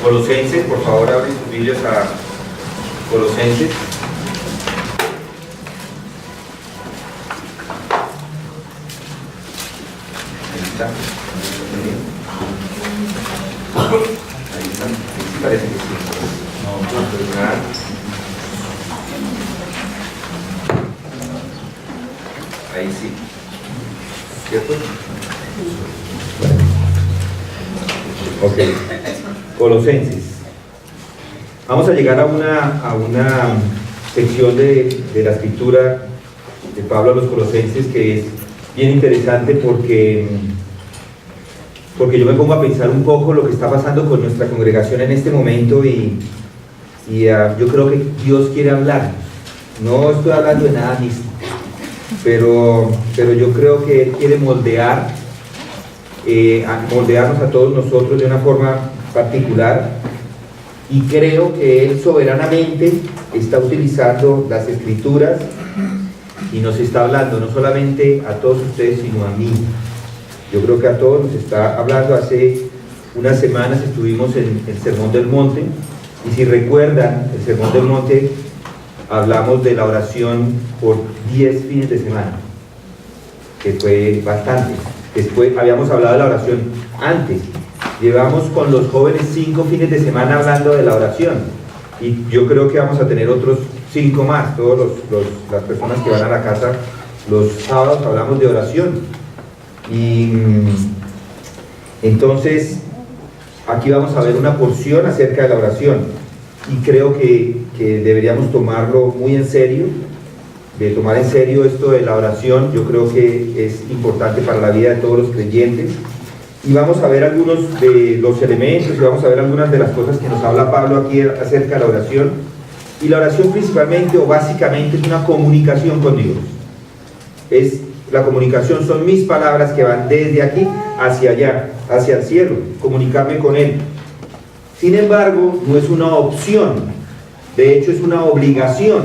Colosenses, por favor, abren sus Biblias a Colosenses. Ahí está. Ahí está. Sí parece que sí. No, ¿verdad? Ahí sí. ¿Cierto? Ok. Colosenses. Vamos a llegar a una sección de la escritura de Pablo a los Colosenses que es bien interesante porque yo me pongo a pensar un poco lo que está pasando con nuestra congregación en este momento y yo creo que Dios quiere hablar. No estoy hablando de nada místico, pero yo creo que Él quiere moldearnos a todos nosotros de una forma particular, y creo que Él soberanamente está utilizando las Escrituras y nos está hablando no solamente a todos ustedes sino a mí. Yo creo que a todos nos está hablando. Hace unas semanas estuvimos en el Sermón del Monte, y si recuerdan el Sermón del Monte, hablamos de la oración por 10 fines de semana, que fue bastante. Después habíamos hablado de la oración antes. Llevamos con los jóvenes 5 fines de semana hablando de la oración, y yo creo que vamos a tener otros 5 más. Todas las personas que van a la casa los sábados hablamos de oración. Y entonces aquí vamos a ver una porción acerca de la oración, y creo que deberíamos tomarlo muy en serio, de tomar en serio esto de la oración. Yo creo que es importante para la vida de todos los creyentes, y vamos a ver algunos de los elementos, y vamos a ver algunas de las cosas que nos habla Pablo aquí acerca de la oración. Y la oración principalmente o básicamente es una comunicación con Dios. La comunicación son mis palabras que van desde aquí hacia allá, hacia el cielo, comunicarme con Él. Sin embargo, no es una opción, de hecho es una obligación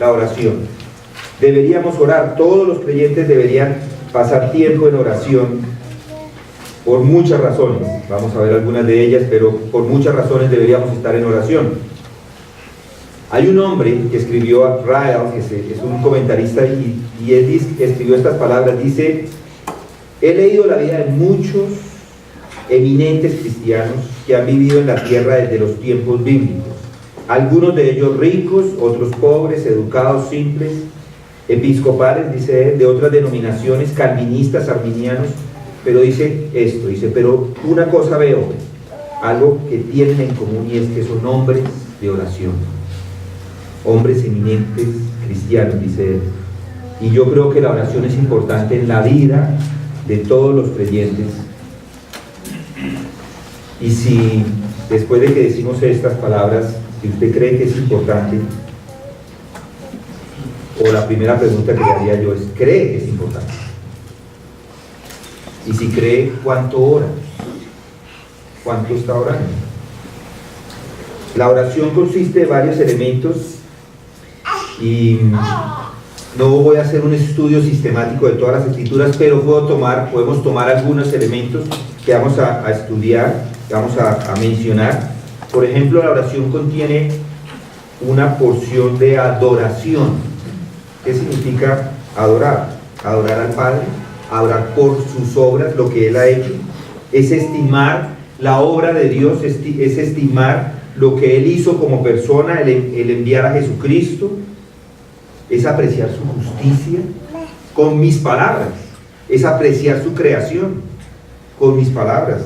la oración. Deberíamos orar, todos los creyentes deberían pasar tiempo en oración por muchas razones. Vamos a ver algunas de ellas, pero por muchas razones deberíamos estar en oración. Hay un hombre que escribió, Ryle, que es un comentarista, y él escribió estas palabras. Dice: he leído la vida de muchos eminentes cristianos que han vivido en la tierra desde los tiempos bíblicos, algunos de ellos ricos, otros pobres, educados, simples, episcopales, dice él, de otras denominaciones, calvinistas, arminianos, pero dice esto, dice: pero una cosa veo, algo que tienen en común, y es que son hombres de oración, hombres eminentes cristianos, dice él. Y yo creo que la oración es importante en la vida de todos los creyentes. Y si después de que decimos estas palabras, si usted cree que es importante, o la primera pregunta que le haría yo es: ¿cree que es importante? Y si cree, ¿cuánto ora? ¿Cuánto está orando? La oración consiste de varios elementos, y no voy a hacer un estudio sistemático de todas las escrituras, pero podemos tomar algunos elementos que vamos a estudiar, que vamos a mencionar. Por ejemplo, la oración contiene una porción de adoración. ¿Qué significa adorar? Adorar al Padre, adorar por sus obras, lo que Él ha hecho. Es estimar la obra de Dios, es estimar lo que Él hizo como persona, el enviar a Jesucristo. Es apreciar su justicia con mis palabras, es apreciar su creación con mis palabras,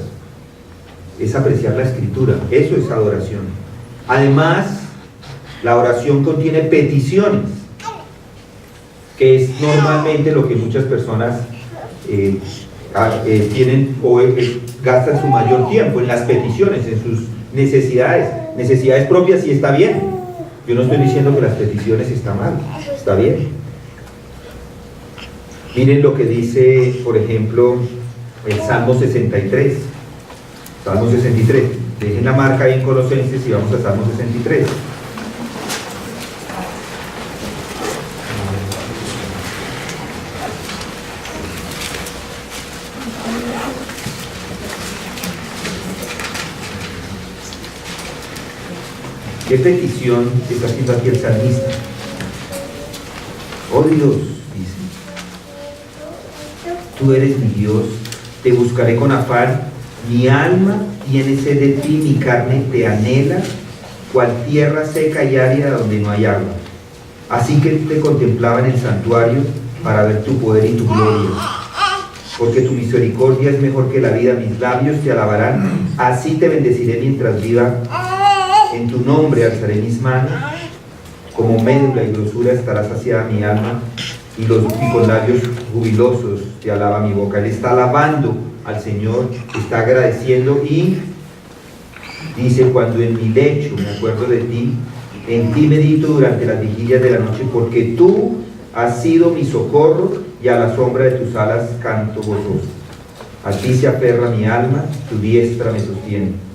es apreciar la escritura. Eso es adoración. Además, la oración contiene peticiones, que es normalmente lo que muchas personas tienen o gastan su mayor tiempo en las peticiones, en sus necesidades propias, y está bien. Yo no estoy diciendo que las peticiones están mal, está bien. Miren lo que dice, por ejemplo, el Salmo 63. Salmo 63. Dejen la marca ahí en Colosenses y vamos a Salmo 63. ¿Qué petición está haciendo aquí el salmista? Oh Dios, dice, tú eres mi Dios, te buscaré con afán, mi alma tiene sed de ti, mi carne te anhela, cual tierra seca y árida donde no hay agua. Así que te contemplaba en el santuario para ver tu poder y tu gloria. Porque tu misericordia es mejor que la vida, mis labios te alabarán, así te bendeciré mientras viva. En tu nombre alzaré mis manos, como médula y grosura estará saciada mi alma, y con labios jubilosos te alaba mi boca. Él está alabando al Señor, está agradeciendo y dice, cuando en mi lecho me acuerdo de ti, en ti medito durante las vigilias de la noche, porque tú has sido mi socorro y a la sombra de tus alas canto gozoso. A ti se aferra mi alma, tu diestra me sostiene.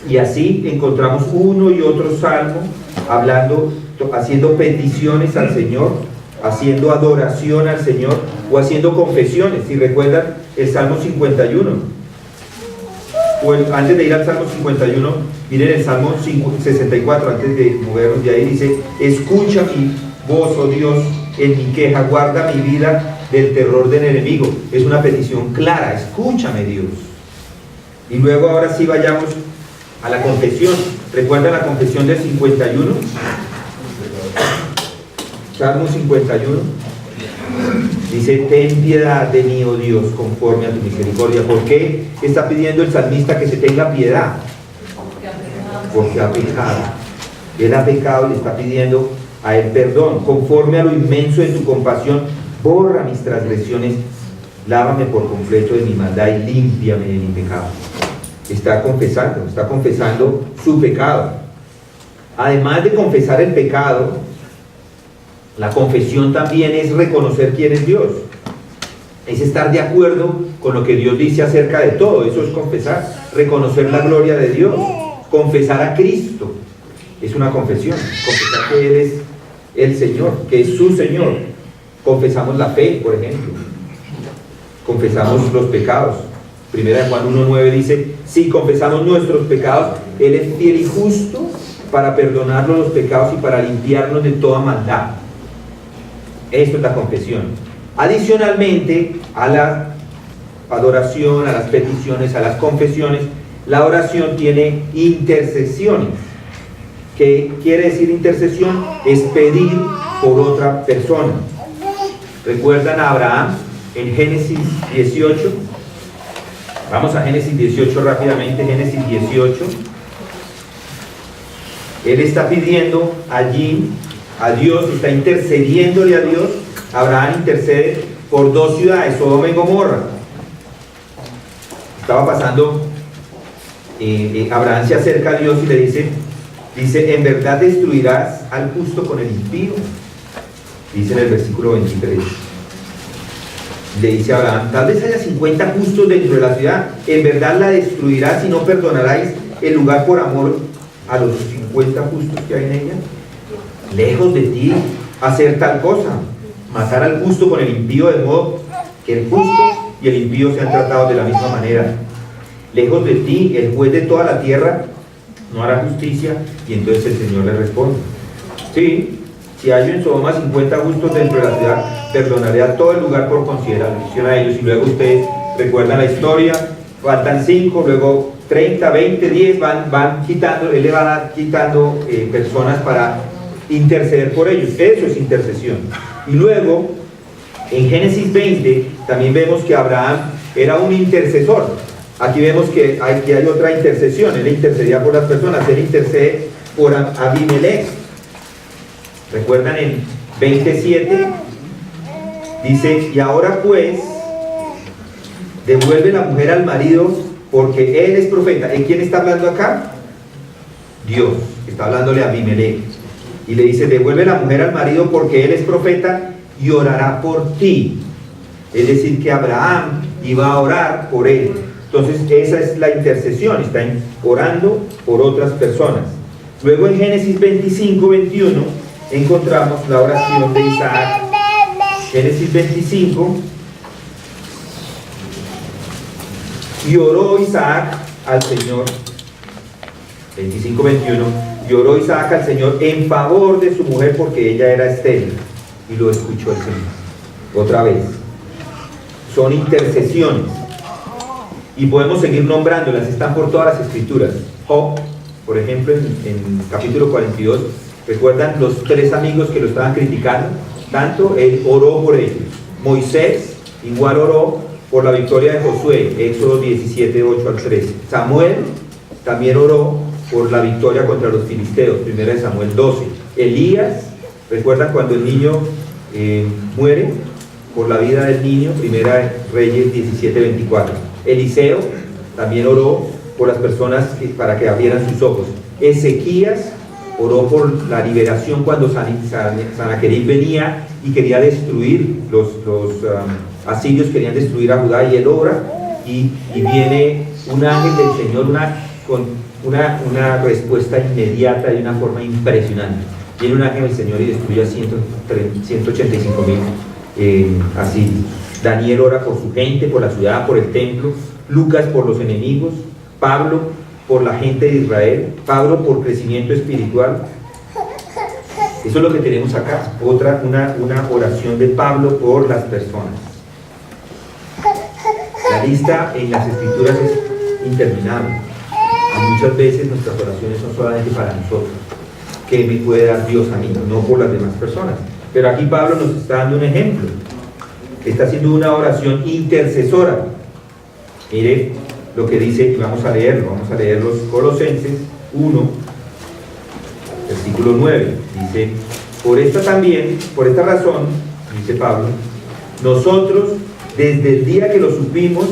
Y así encontramos uno y otro salmo hablando, haciendo peticiones al Señor, haciendo adoración al Señor o haciendo confesiones. Si recuerdan el Salmo 51, antes de ir al Salmo 51, miren el Salmo 64, antes de movernos de ahí, dice, escucha mi voz, oh Dios, en mi queja, guarda mi vida del terror del enemigo. Es una petición clara, escúchame Dios. Y luego ahora sí vayamos a la confesión. ¿Recuerdan la confesión del 51? Salmo 51. Dice, ten piedad de mí, oh Dios, conforme a tu misericordia. ¿Por qué está pidiendo el salmista que se tenga piedad? Porque ha pecado. Él ha pecado y le está pidiendo a él perdón. Conforme a lo inmenso de tu compasión, borra mis transgresiones, lávame por completo de mi maldad y límpiame de mi pecado. Está confesando su pecado. Además de confesar el pecado, la confesión también es reconocer quién es Dios. Es estar de acuerdo con lo que Dios dice acerca de todo. Eso es confesar, reconocer la gloria de Dios, confesar a Cristo. Es una confesión, confesar que Él es el Señor, que es su Señor. Confesamos la fe, por ejemplo. Confesamos los pecados. Primera de Juan 1:9 dice, si confesamos nuestros pecados, Él es fiel y justo para perdonarnos los pecados y para limpiarnos de toda maldad. Esto es la confesión. Adicionalmente a la adoración, a las peticiones, a las confesiones, la oración tiene intercesiones. ¿Qué quiere decir intercesión? Es pedir por otra persona. ¿Recuerdan a Abraham en Génesis 18? Vamos a Génesis 18 rápidamente, Génesis 18. Él está pidiendo allí a Dios, está intercediéndole a Dios. Abraham intercede por dos ciudades, Sodoma y Gomorra. Estaba pasando, Abraham se acerca a Dios y le dice, ¿en verdad destruirás al justo con el impío? Dice en el versículo 23. Le dice a Abraham, tal vez haya 50 justos dentro de la ciudad, ¿en verdad la destruirás y no perdonaráis el lugar por amor a los 50 justos que hay en ella? Lejos de ti hacer tal cosa, matar al justo con el impío, de modo que el justo y el impío sean tratados de la misma manera. Lejos de ti, el juez de toda la tierra no hará justicia. Y entonces el Señor le responde, sí, si hallo en Sodoma 50 justos dentro de la ciudad, perdonaré a todo el lugar por consideración a ellos. Y luego ustedes recuerdan la historia, faltan 5, luego 30, 20, 10, van quitando, Él le va quitando personas para interceder por ellos. Eso es intercesión. Y luego, en Génesis 20, también vemos que Abraham era un intercesor. Aquí vemos que hay otra intercesión. Él intercedía por las personas. Él intercede por Abimelech. ¿Recuerdan en 27? Dice, y ahora pues, devuelve la mujer al marido porque él es profeta. ¿En quién está hablando acá? Dios. Está hablándole a Abimelech. Y le dice, devuelve la mujer al marido porque él es profeta y orará por ti. Es decir, que Abraham iba a orar por él. Entonces esa es la intercesión, está orando por otras personas. Luego en Génesis 25, 21 encontramos la oración de Isaac. Génesis 25. Y oró Isaac al Señor. 25, 21. Y oró Isaac al Señor en favor de su mujer porque ella era estéril. Y lo escuchó el Señor. Otra vez. Son intercesiones. Y podemos seguir nombrándolas, están por todas las escrituras. Job, por ejemplo, en capítulo 42, ¿recuerdan los 3 amigos que lo estaban criticando? Tanto él oró por ellos. Moisés igual oró por la victoria de Josué, Éxodo 17, 8 al 13. Samuel también oró por la victoria contra los filisteos, 1 Samuel 12. Elías, ¿recuerdan cuando el niño muere? Por la vida del niño, 1 Reyes 17, 24. Eliseo también oró por las personas para que abrieran sus ojos. Ezequías oró por la liberación cuando Sanaquerib venía y quería destruir, los asirios querían destruir a Judá, y él ora y viene un ángel del Señor con una respuesta inmediata de una forma impresionante. Viene un ángel del Señor y destruye a 185,000 asirios. Daniel ora por su gente, por la ciudad, por el templo. Lucas por los enemigos. Pablo por la gente de Israel. Pablo por crecimiento espiritual. Eso es lo que tenemos acá. Una oración de Pablo por las personas. La lista en las escrituras es interminable. Y muchas veces nuestras oraciones son solamente para nosotros. ¿Qué me puede dar Dios a mí? No por las demás personas. Pero aquí Pablo nos está dando un ejemplo. Está haciendo una oración intercesora. Mire lo que dice, y vamos a leerlo. Vamos a leer los Colosenses 1, versículo 9. Dice: por esta razón, dice Pablo, nosotros desde el día que lo supimos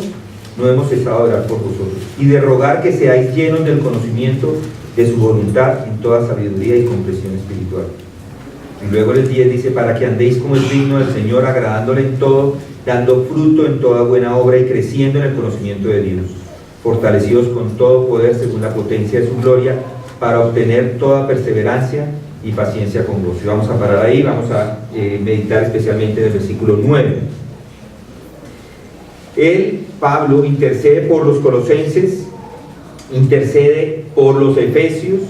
no hemos cesado de orar por vosotros y de rogar que seáis llenos del conocimiento de su voluntad en toda sabiduría y comprensión espiritual. Y luego el 10 dice: para que andéis como es digno del Señor, agradándole en todo, dando fruto en toda buena obra y creciendo en el conocimiento de Dios, fortalecidos con todo poder según la potencia de su gloria, para obtener toda perseverancia y paciencia con gozo. Y vamos a parar ahí, vamos a meditar especialmente en el versículo 9. Pablo, intercede por los colosenses, intercede por los efesios.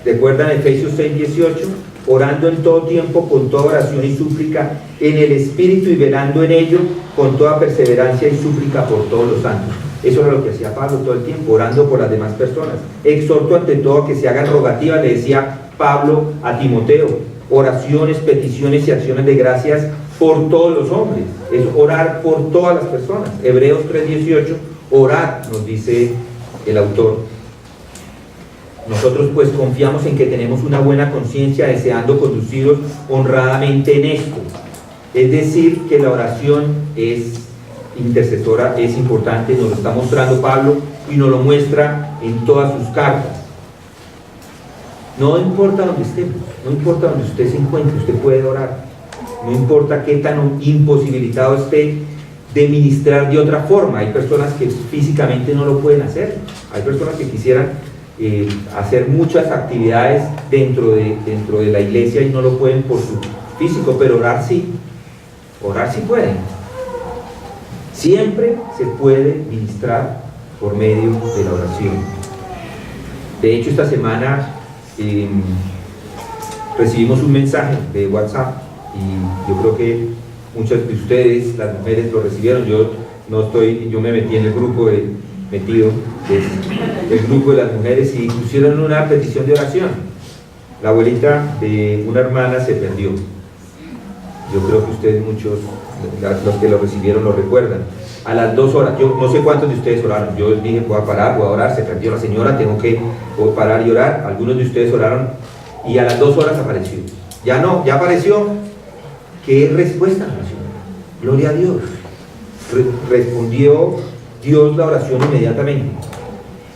¿Recuerdan Efesios 6:18? Orando en todo tiempo con toda oración y súplica en el Espíritu y velando en ello con toda perseverancia y súplica por todos los santos. Eso era lo que hacía Pablo todo el tiempo, orando por las demás personas. Exhorto ante todo a que se hagan rogativas, le decía Pablo a Timoteo, oraciones, peticiones y acciones de gracias por todos los hombres. Es orar por todas las personas. Hebreos 3:18, orad, nos dice el autor. Nosotros pues confiamos en que tenemos una buena conciencia, deseando conduciros honradamente en esto. Es decir, que la oración es intercesora, es importante, nos lo está mostrando Pablo y nos lo muestra en todas sus cartas. No importa donde estemos, no importa donde usted se encuentre, usted puede orar. No importa qué tan imposibilitado esté de ministrar de otra forma. Hay personas que físicamente no lo pueden hacer. Hay personas que quisieran hacer muchas actividades dentro de la iglesia y no lo pueden por su físico, pero orar sí pueden. Siempre se puede ministrar por medio de la oración. De hecho, esta semana recibimos un mensaje de WhatsApp y yo creo que muchas de ustedes, las mujeres, lo recibieron. Yo me metí en el grupo del grupo de las mujeres y pusieron una petición de oración. La abuelita de una hermana se perdió. Yo creo que ustedes, muchos, los que lo recibieron, lo recuerdan. A las 2 horas, yo no sé cuántos de ustedes oraron. Yo dije, voy a parar, voy a orar. Se perdió la señora, tengo que parar y orar. Algunos de ustedes oraron y a las 2 horas apareció. Ya apareció. ¿Qué respuesta a la oración? Gloria a Dios. Respondió Dios la oración inmediatamente.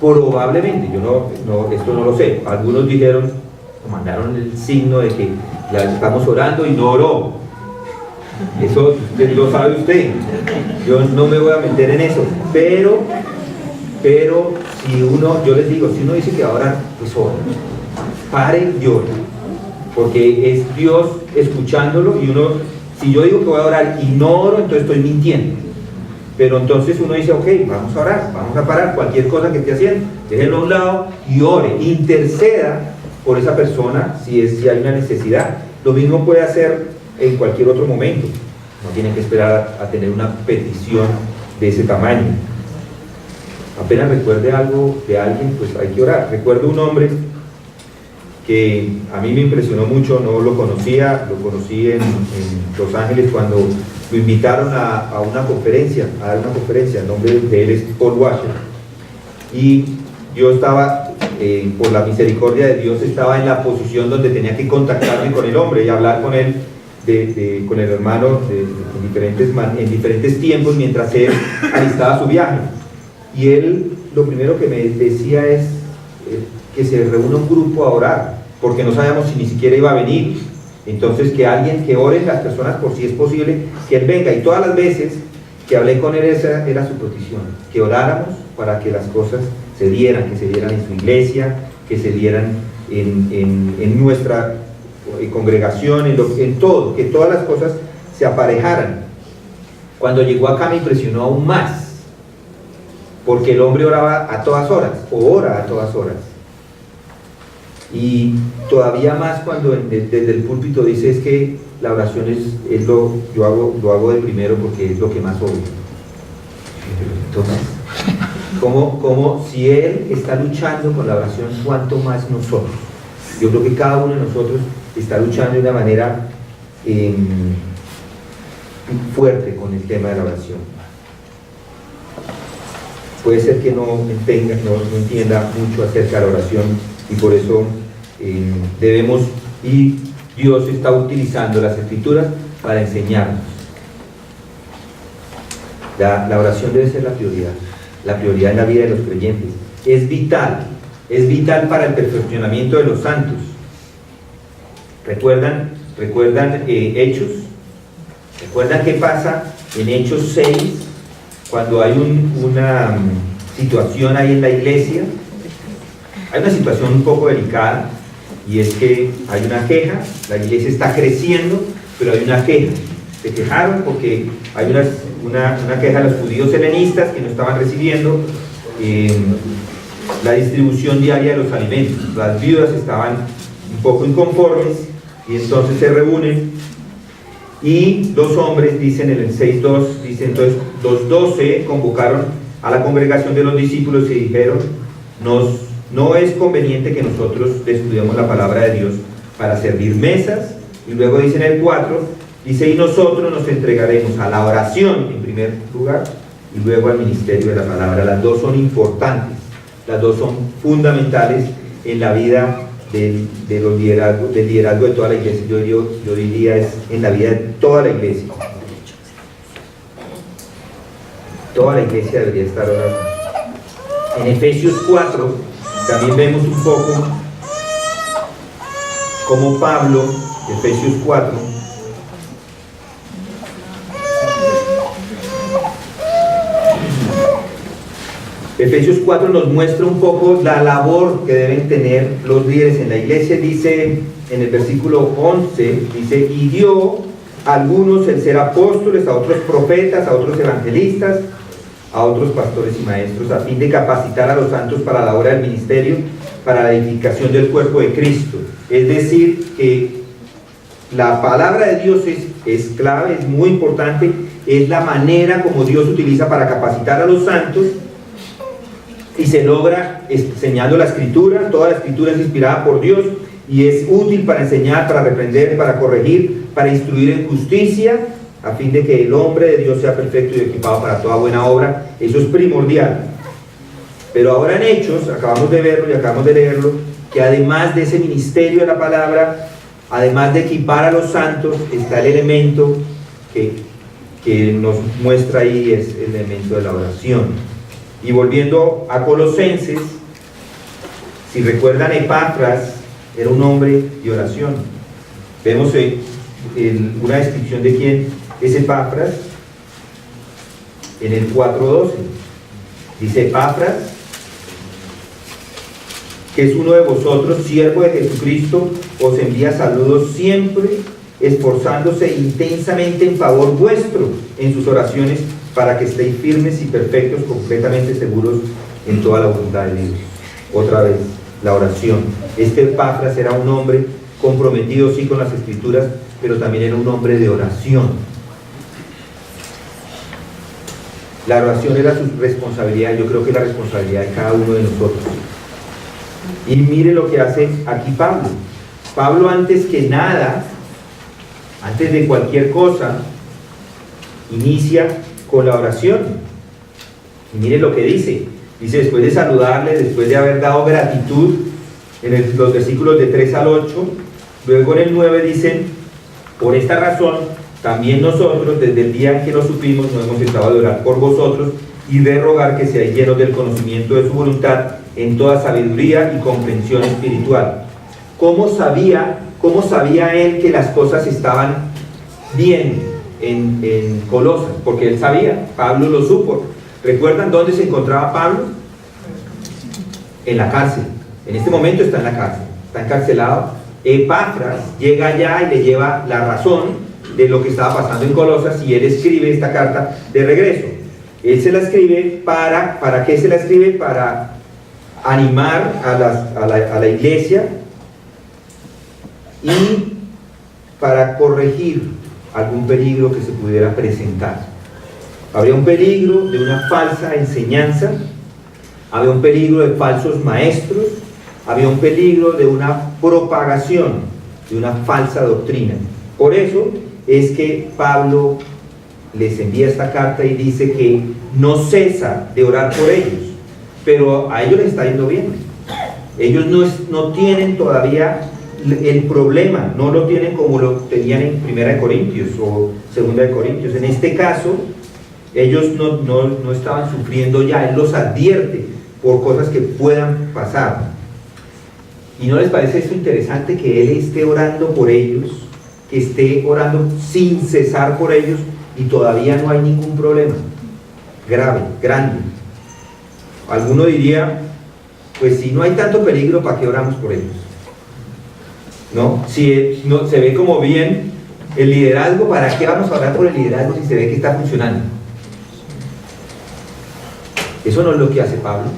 Probablemente, esto no lo sé. Algunos dijeron, mandaron el signo de que ya estamos orando y no oró. Eso lo sabe usted. Yo no me voy a meter en eso. Pero yo les digo, si uno dice que va a orar, pues ora. Pare y ore. Porque es Dios escuchándolo y si yo digo que voy a orar y no oro, entonces estoy mintiendo. Pero entonces uno dice, ok, vamos a orar, vamos a parar cualquier cosa que esté haciendo, déjenlo a un lado y ore, interceda por esa persona si hay una necesidad. Lo mismo puede hacer en cualquier otro momento, no tienen que esperar a tener una petición de ese tamaño. Apenas recuerde algo de alguien, pues hay que orar. Recuerdo un hombre que a mí me impresionó mucho, no lo conocía, lo conocí en Los Ángeles cuando lo invitaron a una conferencia, a dar una conferencia. El nombre de él es Paul Washer, y yo estaba, por la misericordia de Dios, estaba en la posición donde tenía que contactarme con el hombre y hablar con él, con el hermano en diferentes tiempos mientras él alistaba su viaje. Y él lo primero que me decía es que se reúna un grupo a orar, porque no sabíamos si ni siquiera iba a venir. Entonces que alguien, que oren las personas por si es posible que él venga. Y todas las veces que hablé con él, esa era su petición, que oráramos para que las cosas se dieran, que se dieran en su iglesia, que se dieran en nuestra congregación, en todo, que todas las cosas se aparejaran. Cuando llegó acá me impresionó aún más, porque el hombre oraba a todas horas, o ora a todas horas. Y todavía más cuando desde el púlpito dice es que la oración yo hago de primero porque es lo que más obvio. Entonces, como si él está luchando con la oración, cuánto más nosotros. Yo creo que cada uno de nosotros está luchando de una manera fuerte con el tema de la oración. Puede ser que no entienda mucho acerca de la oración, y por eso debemos, y Dios está utilizando las Escrituras para enseñarnos. La oración debe ser la prioridad en la vida de los creyentes. Es vital para el perfeccionamiento de los santos. ¿Recuerdan Hechos? ¿Recuerdan qué pasa en Hechos 6 cuando hay una situación ahí en la iglesia? Hay una situación un poco delicada, y es que hay una queja, la iglesia está creciendo, pero hay una queja. Se quejaron porque hay una queja de los judíos helenistas que no estaban recibiendo la distribución diaria de los alimentos. Las viudas estaban un poco inconformes, y entonces se reúnen, y los hombres dicen en el 6.2, dice entonces los 12 convocaron a la congregación de los discípulos y dijeron: no es conveniente que nosotros estudiemos la palabra de Dios para servir mesas. Y luego dice en el 4, dice: y nosotros nos entregaremos a la oración en primer lugar y luego al ministerio de la palabra. Las dos son importantes, las dos son fundamentales en la vida del liderazgo de toda la iglesia. Yo diría es en la vida de toda la iglesia. Toda la iglesia debería estar orando. En Efesios 4 también vemos un poco como Pablo, Efesios 4, Efesios 4 nos muestra un poco la labor que deben tener los líderes en la iglesia. Dice en el versículo 11, dice: y dio a algunos el ser apóstoles, a otros profetas, a otros evangelistas, a otros pastores y maestros, a fin de capacitar a los santos para la obra del ministerio, para la edificación del cuerpo de Cristo. Es decir, que la palabra de Dios es clave, es muy importante, es la manera como Dios utiliza para capacitar a los santos, y se logra enseñando la Escritura. Toda la Escritura es inspirada por Dios y es útil para enseñar, para reprender, para corregir, para instruir en justicia, a fin de que el hombre de Dios sea perfecto y equipado para toda buena obra. Eso es primordial. Pero ahora en Hechos, acabamos de verlo y acabamos de leerlo, que además de ese ministerio de la palabra, además de equipar a los santos, está el elemento que nos muestra ahí, es el elemento de la oración. Y volviendo a Colosenses, si recuerdan, Epafras era un hombre de oración. Vemos una descripción de quién es Epafras en el 4.12. Dice: Epafras, que es uno de vosotros, siervo de Jesucristo, os envía saludos siempre, esforzándose intensamente en favor vuestro en sus oraciones para que estéis firmes y perfectos, completamente seguros en toda la voluntad de Dios. Otra vez, la oración. Este Epafras era un hombre comprometido, sí, con las Escrituras, pero también era un hombre de oración. La oración era su responsabilidad, yo creo que es la responsabilidad de cada uno de nosotros. Y mire lo que hace aquí Pablo. Pablo, antes que nada, antes de cualquier cosa, inicia con la oración. Y mire lo que dice. Dice, después de saludarle, después de haber dado gratitud, en los versículos de 3 al 8, luego en el 9 dicen, por esta razón, también nosotros, desde el día en que lo supimos, no hemos cesado de orar por vosotros y de rogar que seáis llenos del conocimiento de su voluntad en toda sabiduría y comprensión espiritual. ¿Cómo sabía él que las cosas estaban bien en Colosas? Porque él sabía, Pablo lo supo. ¿Recuerdan dónde se encontraba Pablo? En la cárcel. En este momento está en la cárcel, está encarcelado. Epafras llega allá y le lleva la razón de lo que estaba pasando en Colosas y él escribe esta carta de regreso. Él se la escribe ¿para qué se la escribe? Para animar a la iglesia y para corregir algún peligro que se pudiera presentar. Habría un peligro de una falsa enseñanza, había un peligro de falsos maestros, había un peligro de una propagación de una falsa doctrina. Por eso es que Pablo les envía esta carta y dice que no cesa de orar por ellos, pero a ellos les está yendo bien. Ellos no tienen todavía el problema, no lo tienen como lo tenían en 1 Corintios o 2 Corintios. En este caso, ellos no estaban sufriendo ya, él los advierte por cosas que puedan pasar. ¿Y no les parece esto interesante que él esté orando por ellos, que esté orando sin cesar por ellos y todavía no hay ningún problema grave, grande? Alguno diría, pues si no hay tanto peligro, ¿para qué oramos por ellos? ¿No? Si no, se ve como bien el liderazgo, ¿para qué vamos a orar por el liderazgo si se ve que está funcionando? Eso no es lo que hace Pablo.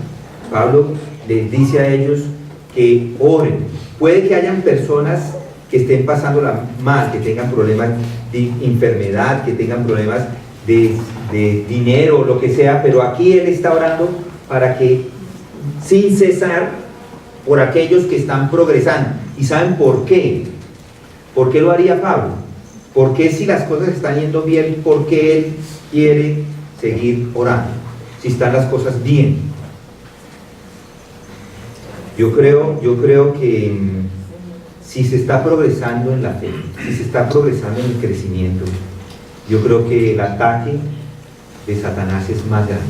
Pablo les dice a ellos que oren. Puede que hayan personas que estén pasándola mal, que tengan problemas de enfermedad, que tengan problemas de dinero, lo que sea, pero aquí él está orando para que, sin cesar, por aquellos que están progresando. ¿Y saben por qué? ¿Por qué lo haría Pablo? ¿Por qué, si las cosas están yendo bien, por qué él quiere seguir orando? Si están las cosas bien. Yo creo que si se está progresando en la fe, si se está progresando en el crecimiento, yo creo que el ataque de Satanás es más grande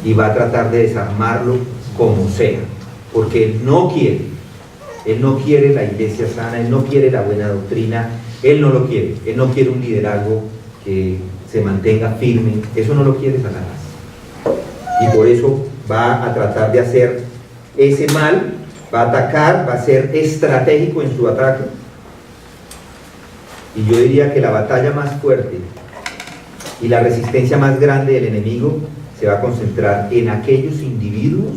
y va a tratar de desarmarlo como sea, porque él no quiere la iglesia sana, él no quiere la buena doctrina, él no lo quiere, él no quiere un liderazgo que se mantenga firme, eso no lo quiere Satanás, y por eso va a tratar de hacer ese mal, va a atacar, va a ser estratégico en su ataque. Y yo diría que la batalla más fuerte y la resistencia más grande del enemigo se va a concentrar en aquellos individuos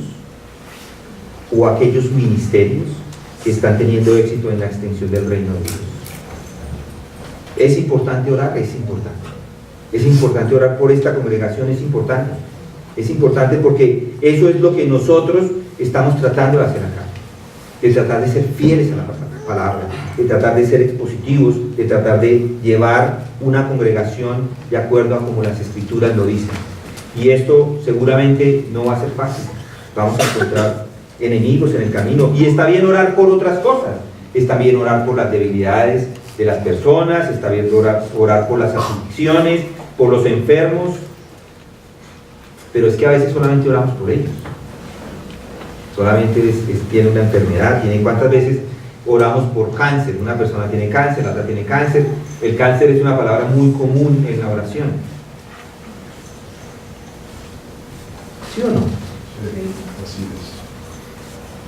o aquellos ministerios que están teniendo éxito en la extensión del reino de Dios. ¿Es importante orar? Es importante. Es importante orar por esta congregación, es importante. Es importante porque eso es lo que nosotros estamos tratando de hacer acá, de tratar de ser fieles a la palabra, de tratar de ser expositivos, de tratar de llevar una congregación de acuerdo a como las Escrituras lo dicen. Y esto seguramente no va a ser fácil, vamos a encontrar enemigos en el camino, y está bien orar por otras cosas, está bien orar por las debilidades de las personas, está bien orar por las aflicciones, por los enfermos, pero es que a veces solamente oramos por ellos. Solamente tiene una enfermedad, ¿cuántas veces oramos por cáncer? Una persona tiene cáncer, la otra tiene cáncer. El cáncer es una palabra muy común en la oración. ¿Sí o no? Sí, así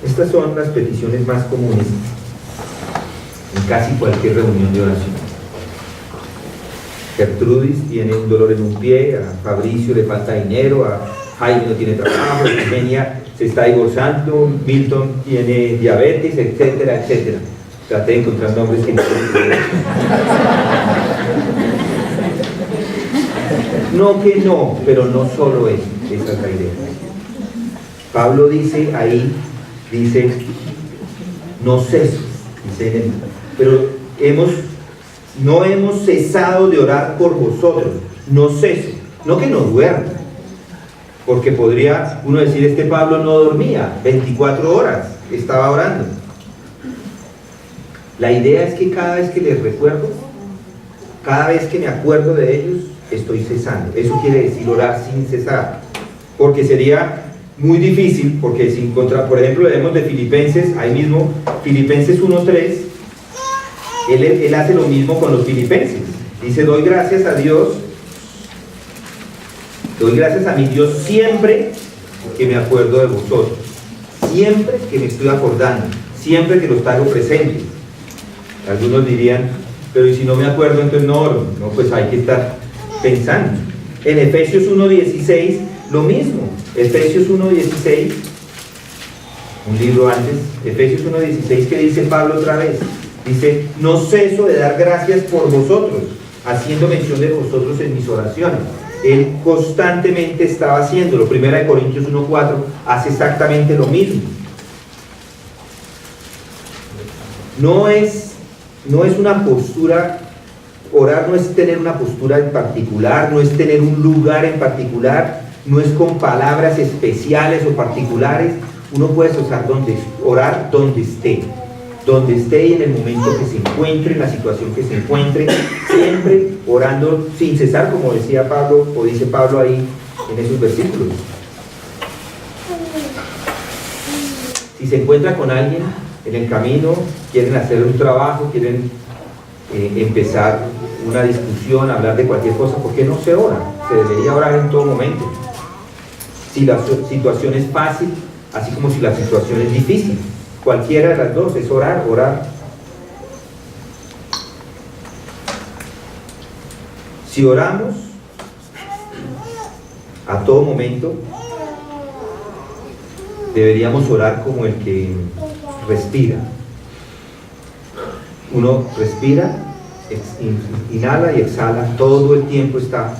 es. Estas son las peticiones más comunes en casi cualquier reunión de oración. Gertrudis tiene un dolor en un pie, a Fabricio le falta dinero, a Jaime no tiene trabajo, Eugenia se está divorciando, Milton tiene diabetes, etcétera, etcétera. Traté de encontrar nombres que no tienen. No que no, pero no solo eso, esa es la idea. Pablo dice ahí, dice, no ceso, dice, pero no hemos cesado de orar por vosotros, no ceso, no que no duerma, porque podría uno decir, este Pablo no dormía, 24 horas estaba orando. La idea es que cada vez que les recuerdo, cada vez que me acuerdo de ellos, estoy cesando. Eso quiere decir orar sin cesar, porque sería muy difícil, porque si encontrar, por ejemplo, leemos de Filipenses, ahí mismo, Filipenses 1:3, él hace lo mismo con los filipenses. Dice, doy gracias a Dios, doy gracias a mi Dios siempre que me acuerdo de vosotros, siempre que me estoy acordando, siempre que los traigo presentes. Algunos dirían, pero ¿y si no me acuerdo entonces no oro? No, pues hay que estar pensando. En Efesios 1:16 lo mismo. Efesios 1:16, un libro antes, Efesios 1:16, que dice Pablo otra vez, dice, no ceso de dar gracias por vosotros, haciendo mención de vosotros en mis oraciones. Él constantemente estaba haciéndolo. Primera de Corintios 1:4 hace exactamente lo mismo. No es una postura, orar no es tener una postura en particular, no es tener un lugar en particular, no es con palabras especiales o particulares. Uno puede orar donde esté y en el momento que se encuentre, en la situación que se encuentre, siempre orando sin cesar, como decía Pablo, o dice Pablo ahí en esos versículos. Si se encuentra con alguien en el camino, quieren hacer un trabajo, quieren empezar una discusión, hablar de cualquier cosa, ¿por qué no se ora? Se debería orar en todo momento. Si la situación es fácil, así como si la situación es difícil, cualquiera de las dos es orar. Si oramos a todo momento, deberíamos orar como el que respira. Uno respira, inhala y exhala, todo el tiempo está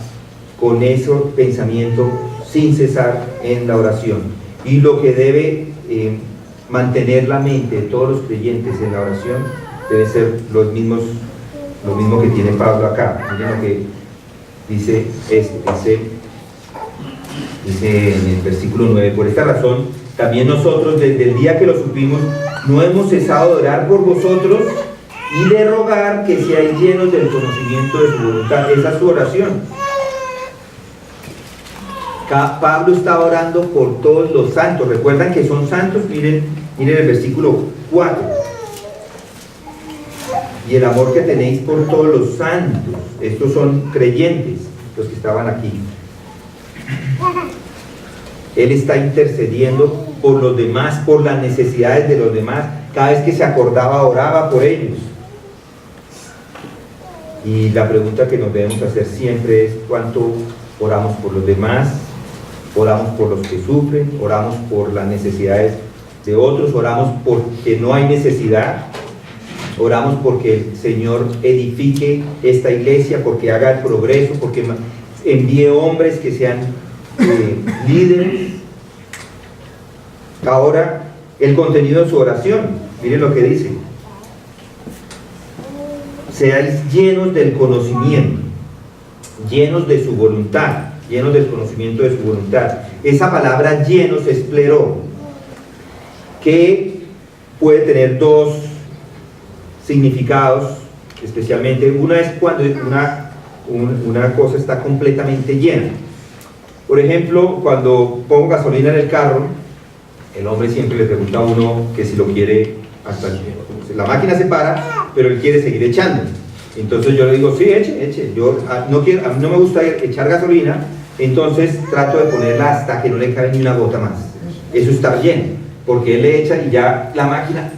con ese pensamiento sin cesar en la oración. Y lo que debe mantener la mente de todos los creyentes en la oración debe ser lo mismo que tiene Pablo acá. Miren lo que dice en el versículo 9, por esta razón también nosotros desde el día que lo supimos no hemos cesado de orar por vosotros y de rogar que seáis llenos del conocimiento de su voluntad. Esa es su oración. Pablo estaba orando por todos los santos. ¿Recuerdan que son santos? Miren el versículo 4. Y el amor que tenéis por todos los santos. Estos son creyentes, los que estaban aquí. Él está intercediendo por los demás, por las necesidades de los demás. Cada vez que se acordaba, oraba por ellos. Y la pregunta que nos debemos hacer siempre es: ¿cuánto oramos por los demás? Oramos por los que sufren, oramos por las necesidades de otros, oramos porque no hay necesidad, oramos porque el Señor edifique esta iglesia, porque haga el progreso, porque envíe hombres que sean líderes. Ahora, el contenido de su oración, miren lo que dice: seáis llenos del conocimiento, llenos de su voluntad, llenos del conocimiento de su voluntad. Esa palabra llenos es pleró, que puede tener dos significados especialmente. Una es cuando una cosa está completamente llena. Por ejemplo, cuando pongo gasolina en el carro, el hombre siempre le pregunta a uno que si lo quiere hasta la máquina se para, pero él quiere seguir echando. Entonces yo le digo, sí, eche. Yo a mí no me gusta echar gasolina, entonces trato de ponerla hasta que no le cabe ni una gota más. Eso está lleno, porque él le echa y ya la máquina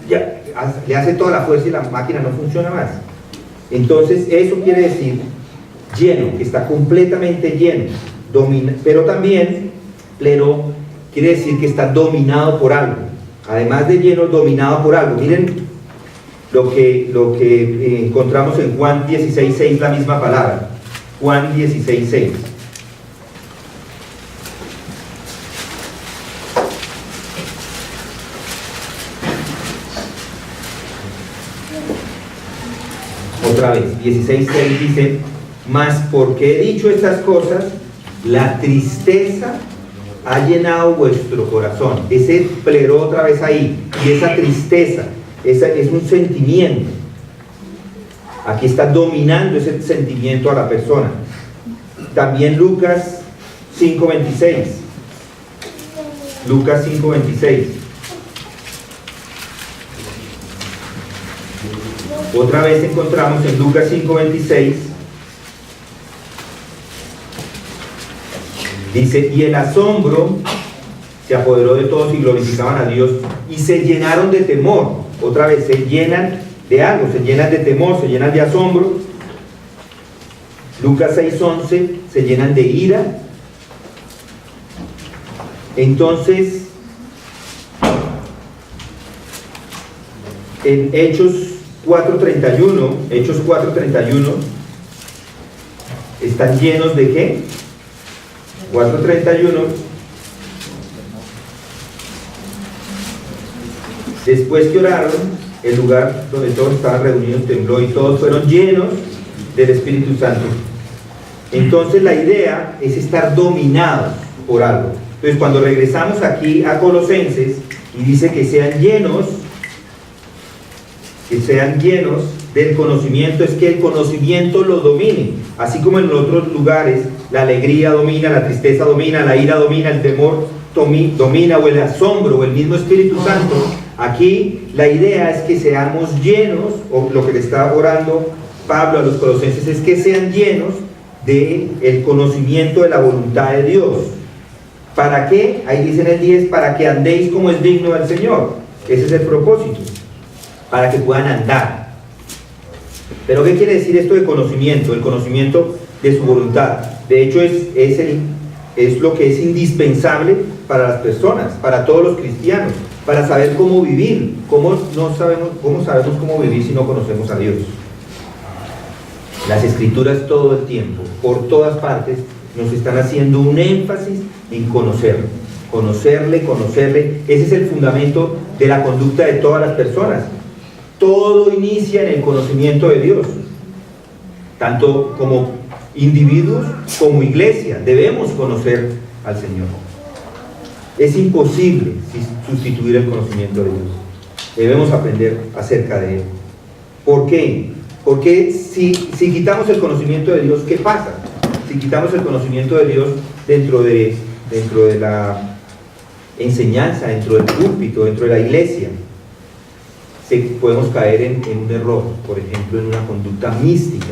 le hace toda la fuerza y la máquina no funciona más. Entonces eso quiere decir lleno, que está completamente lleno, pero también pleno quiere decir que está dominado por algo, además de lleno, dominado por algo. Miren lo que encontramos en Juan 16:6, la misma palabra, Juan 16:6. Otra vez, 16:6 dice: mas porque he dicho estas cosas, la tristeza ha llenado vuestro corazón. Ese pleró otra vez ahí, y esa tristeza, es un sentimiento. Aquí está dominando ese sentimiento a la persona. También Lucas 5:26. Lucas 5:26. Otra vez encontramos en Lucas 5:26. Dice: y el asombro se apoderó de todos y glorificaban a Dios y se llenaron de temor. Otra vez, se llenan de algo, se llenan de temor, se llenan de asombro. Lucas 6:11, se llenan de ira. Entonces, en Hechos 4:31, están llenos de ¿qué? 4:31. Después que oraron, el lugar donde todos estaban reunidos tembló y todos fueron llenos del Espíritu Santo. Entonces la idea es estar dominados por algo. Entonces cuando regresamos aquí a Colosenses y dice que sean llenos del conocimiento, es que el conocimiento lo domine, así como en otros lugares la alegría domina, la tristeza domina, la ira domina, el temor domina, o el asombro, o el mismo Espíritu Santo. Aquí la idea es que seamos llenos, o lo que le está orando Pablo a los colosenses es que sean llenos del conocimiento de la voluntad de Dios. ¿Para qué? Ahí dice en el 10, para que andéis como es digno del Señor. Ese es el propósito, para que puedan andar. ¿Pero qué quiere decir esto de conocimiento? El conocimiento de su voluntad. De hecho es lo que es indispensable para las personas, para todos los cristianos, para saber cómo vivir. ¿Cómo sabemos cómo vivir si no conocemos a Dios? Las Escrituras todo el tiempo, por todas partes, nos están haciendo un énfasis en conocerlo. Conocerle. Ese es el fundamento de la conducta de todas las personas. Todo inicia en el conocimiento de Dios. Tanto como individuos como iglesia, debemos conocer al Señor. Es imposible sustituir el conocimiento de Dios. Debemos aprender acerca de Él. ¿Por qué? Porque si quitamos el conocimiento de Dios, ¿qué pasa? Si quitamos el conocimiento de Dios dentro de la enseñanza, dentro del púlpito, dentro de la iglesia, podemos caer en un error, por ejemplo, en una conducta mística.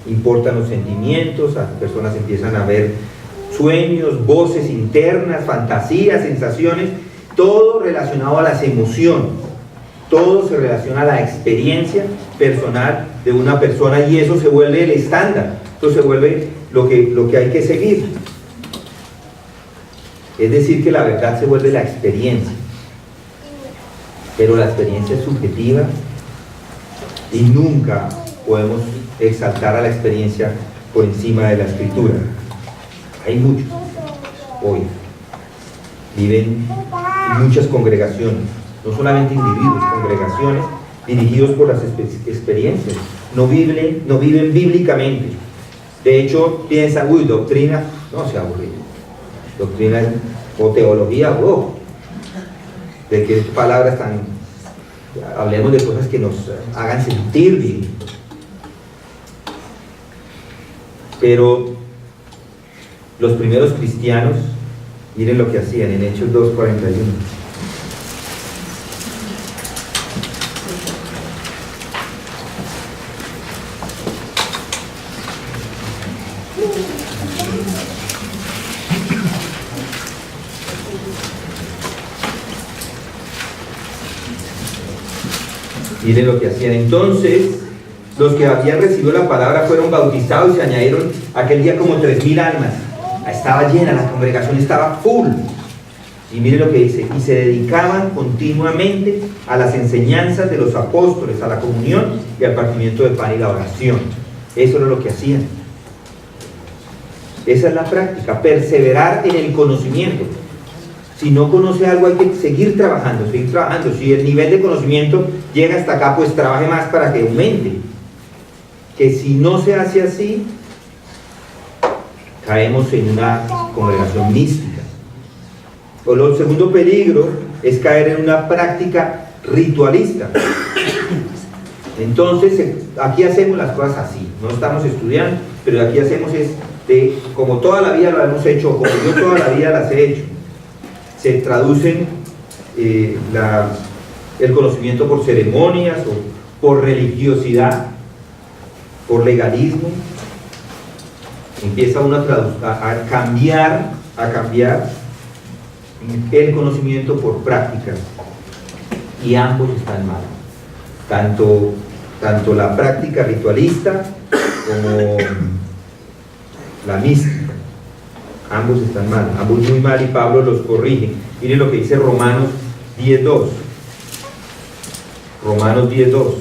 Importan los sentimientos, las personas empiezan a ver sueños, voces internas, fantasías, sensaciones, todo relacionado a las emociones, todo se relaciona a la experiencia personal de una persona, y eso se vuelve el estándar, eso se vuelve lo que hay que seguir. Es decir, que la verdad se vuelve la experiencia, pero la experiencia es subjetiva y nunca podemos exaltar a la experiencia por encima de la Escritura. Hay muchos hoy, viven en muchas congregaciones, no solamente individuos, congregaciones dirigidos por las experiencias, no viven bíblicamente. De hecho, piensan, doctrina, no se aburre. Doctrina o teología, de qué palabras tan, hablemos de cosas que nos hagan sentir bien. Pero los primeros cristianos, miren lo que hacían en Hechos 2:41. Miren lo que hacían. Entonces Los que habían recibido la palabra fueron bautizados y se añadieron aquel día como 3.000 almas. Estaba llena, la congregación estaba full. Y mire lo que dice, y se dedicaban continuamente a las enseñanzas de los apóstoles, a la comunión y al partimiento de pan y la oración. Eso era lo que hacían. Esa es la práctica, perseverar en el conocimiento. Si no conoce algo hay que seguir trabajando, seguir trabajando. Si el nivel de conocimiento llega hasta acá, pues trabaje más para que aumente. Que si no se hace así, caemos en una congregación mística. El segundo peligro es caer en una práctica ritualista. Entonces, aquí hacemos las cosas así, no estamos estudiando, pero aquí hacemos es de como toda la vida lo hemos hecho, como yo toda la vida las he hecho. Se traducen el conocimiento por ceremonias o por religiosidad, por legalismo. Empieza uno a cambiar el conocimiento por prácticas, y ambos están mal, tanto la práctica ritualista como la mística. Ambos están mal, ambos muy mal, y Pablo los corrige. Miren lo que dice Romanos 10:2. Romanos 10:2.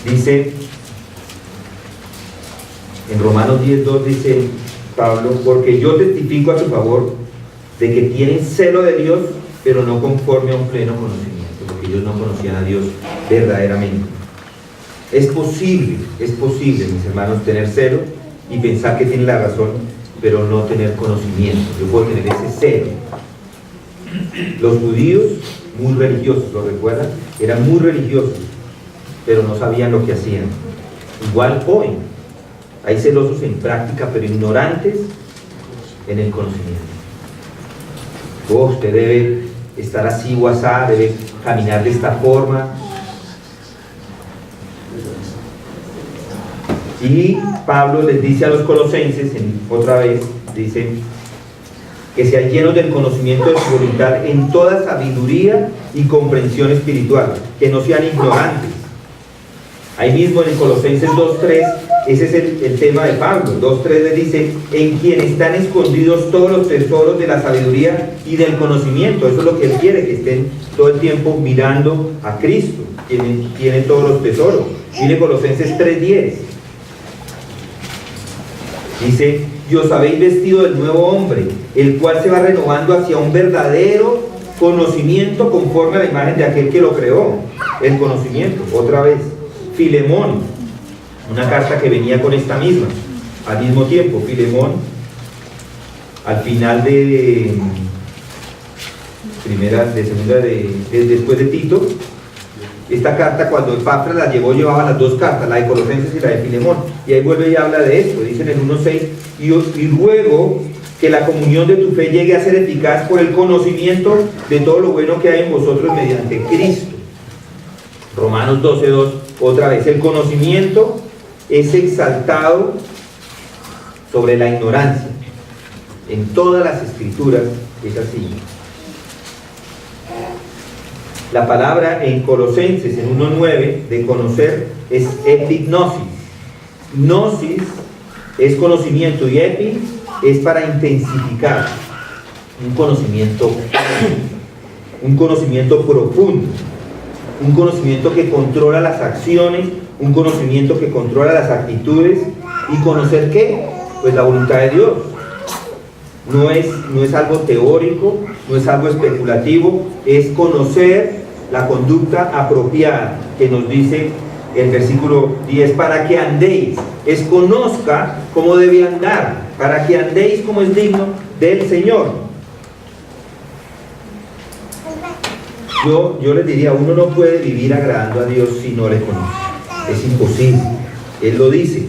Dice, en Romanos 10:2 dice Pablo, porque yo testifico a su favor de que tienen celo de Dios, pero no conforme a un pleno conocimiento, porque ellos no conocían a Dios verdaderamente. Es posible, mis hermanos, tener celo y pensar que tiene la razón, pero no tener conocimiento. Yo puedo tener ese celo. Los judíos, muy religiosos, ¿lo recuerdan? Eran muy religiosos, pero no sabían lo que hacían. Igual hoy, hay celosos en práctica, pero ignorantes en el conocimiento. Usted debe estar así o asá, debe caminar de esta forma. Y Pablo les dice a los colosenses, otra vez, dice que sean llenos del conocimiento de su voluntad en toda sabiduría y comprensión espiritual, que no sean ignorantes. Ahí mismo en Colosenses 2:3, ese es el tema de Pablo. 2:3 le dice, en quien están escondidos todos los tesoros de la sabiduría y del conocimiento. Eso es lo que él quiere, que estén todo el tiempo mirando a Cristo, tiene todos los tesoros. Mire Colosenses 3:10. Dice, y os habéis vestido del nuevo hombre, el cual se va renovando hacia un verdadero conocimiento conforme a la imagen de aquel que lo creó. El conocimiento, otra vez. Filemón, una carta que venía con esta misma, al mismo tiempo. Filemón, al final de después de Tito, esta carta, cuando Epafras la llevaba las dos cartas, la de Colosenses y la de Filemón, y ahí vuelve y habla de esto. Dice en el 1:6, y luego que la comunión de tu fe llegue a ser eficaz por el conocimiento de todo lo bueno que hay en vosotros mediante Cristo. Romanos 12:2, otra vez, el conocimiento es exaltado sobre la ignorancia. En todas las escrituras es así. La palabra en Colosenses, en 1:9, de conocer, es epignosis. Gnosis es conocimiento y epi es para intensificar un conocimiento profundo, un conocimiento que controla las acciones, un conocimiento que controla las actitudes. ¿Y conocer qué? Pues la voluntad de Dios. No es algo teórico, no es algo especulativo, es conocer la conducta apropiada, que nos dice el versículo 10, para que andéis, es conozca cómo debe andar, para que andéis como es digno del Señor. Yo les diría, uno no puede vivir agradando a Dios si no le conoce, es imposible. Él lo dice.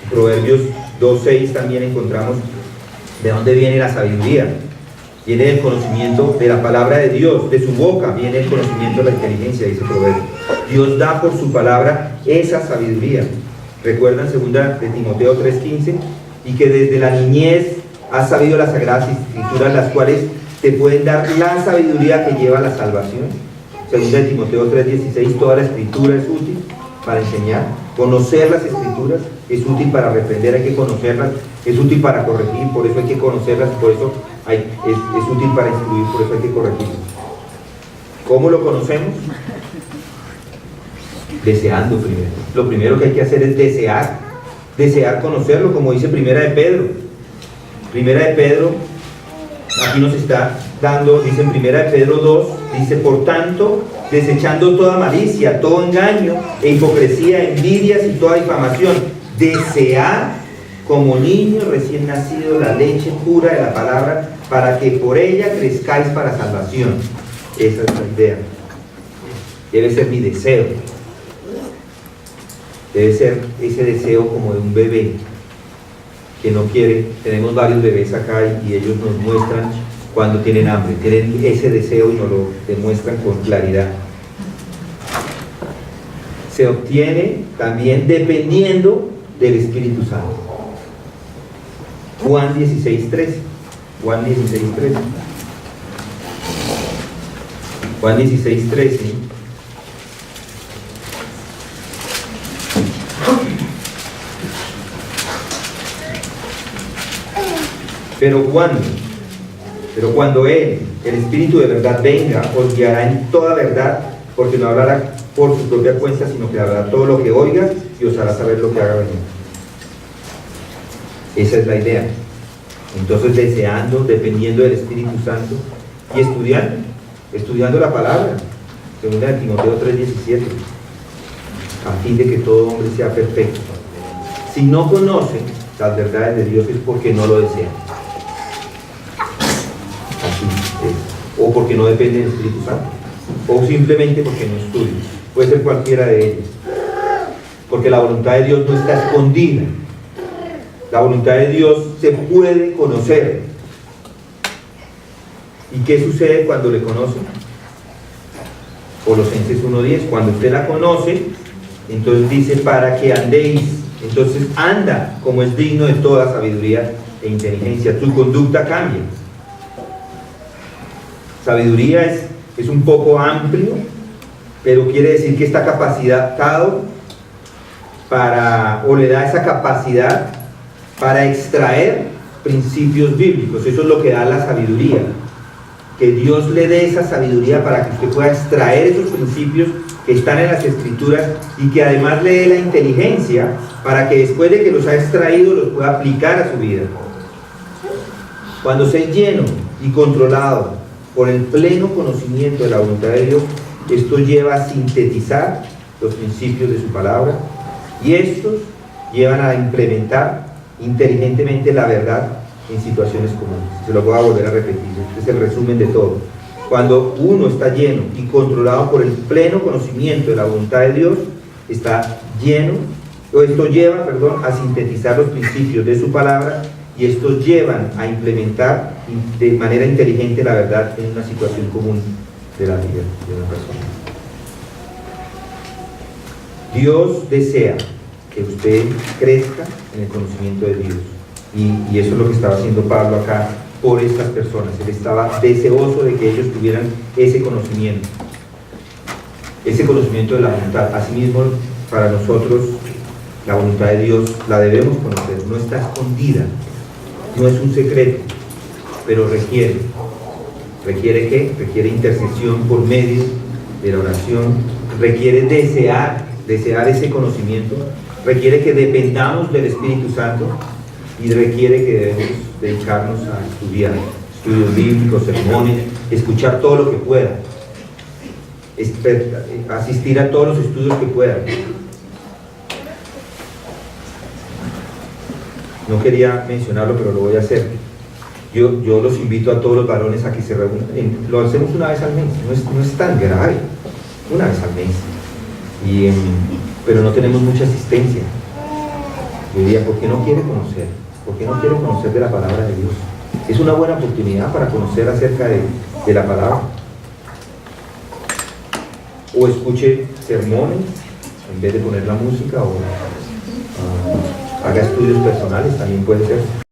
En Proverbios 2:6 también encontramos de dónde viene la sabiduría. Viene del conocimiento de la palabra de Dios, de su boca viene el conocimiento de la inteligencia, dice Proverbios. Dios da por su palabra esa sabiduría. ¿Recuerdan 2 de Timoteo 3:15? Y que desde la niñez has sabido las sagradas escrituras, las cuales te pueden dar la sabiduría que lleva a la salvación. Segunda de Timoteo 3:16, toda la escritura es útil para enseñar. Conocer las escrituras es útil para reprender, hay que conocerlas, es útil para corregir, por eso hay que conocerlas, por eso es útil para instruir, por eso hay que corregirlas. ¿Cómo lo conocemos? Deseando primero. Lo primero que hay que hacer es desear conocerlo, como dice Primera de Pedro. Primera de Pedro, aquí nos está dando, dice en Primera de Pedro 2, dice, por tanto, desechando toda malicia, todo engaño e hipocresía, envidias y toda difamación, desead como niños recién nacidos la leche pura de la palabra, para que por ella crezcáis para salvación. Esa es la idea. Debe ser mi deseo. Debe ser ese deseo como de un bebé que no quiere. Tenemos varios bebés acá y ellos nos muestran cuando tienen hambre, tienen ese deseo y nos lo demuestran con claridad. Se obtiene también dependiendo del Espíritu Santo. Juan 16:13. Juan 16:13. Juan 16:13. Pero cuando Él, el Espíritu de verdad, venga, os guiará en toda verdad, porque no hablará por su propia cuenta, sino que hablará todo lo que oiga y os hará saber lo que haga venir. Esa es la idea. Entonces, deseando, dependiendo del Espíritu Santo y estudiando la palabra, segunda de Timoteo 3:17, a fin de que todo hombre sea perfecto. Si no conocen las verdades de Dios es porque no lo desean. Así es. O porque no dependen del Espíritu Santo, o simplemente porque no estudian. Puede ser cualquiera de ellos, porque la voluntad de Dios no está escondida. La voluntad de Dios se puede conocer. ¿Y qué sucede cuando le conocen? Colosenses 1:10, cuando usted la conoce, entonces dice, para que andéis. Entonces anda como es digno de toda sabiduría e inteligencia. Tu conducta cambia. Sabiduría es un poco amplio, pero quiere decir que está capacitado o le da esa capacidad para extraer principios bíblicos. Eso es lo que da la sabiduría. Que Dios le dé esa sabiduría para que usted pueda extraer esos principios que están en las Escrituras y que además le dé la inteligencia para que después de que los ha extraído los pueda aplicar a su vida. Cuando se lleno y controlado por el pleno conocimiento de la voluntad de Dios, esto lleva a sintetizar los principios de su palabra y estos llevan a implementar inteligentemente la verdad en situaciones comunes. Se lo voy a volver a repetir, este es el resumen de todo. Cuando uno está lleno y controlado por el pleno conocimiento de la voluntad de Dios, esto lleva a sintetizar los principios de su palabra y estos llevan a implementar de manera inteligente la verdad en una situación común de la vida de una persona. Dios desea que usted crezca en el conocimiento de Dios y eso es lo que estaba haciendo Pablo acá por estas personas. Él estaba deseoso de que ellos tuvieran ese conocimiento de la voluntad. Asimismo, para nosotros la voluntad de Dios la debemos conocer, no está escondida, no es un secreto, pero requiere ¿qué? Requiere intercesión por medio de la oración, requiere desear ese conocimiento, requiere que dependamos del Espíritu Santo y requiere que debemos dedicarnos a estudiar, estudios bíblicos, sermones, escuchar todo lo que pueda, asistir a todos los estudios que pueda. No quería mencionarlo, pero lo voy a hacer. Yo los invito a todos los varones a que se reúnan. Lo hacemos una vez al mes, no es tan grave, una vez al mes. Pero no tenemos mucha asistencia. Yo diría, ¿por qué no quiere conocer? ¿Por qué no quiere conocer de la palabra de Dios? Es una buena oportunidad para conocer acerca de la palabra. O escuche sermones en vez de poner la música, o haga estudios personales, también puede ser.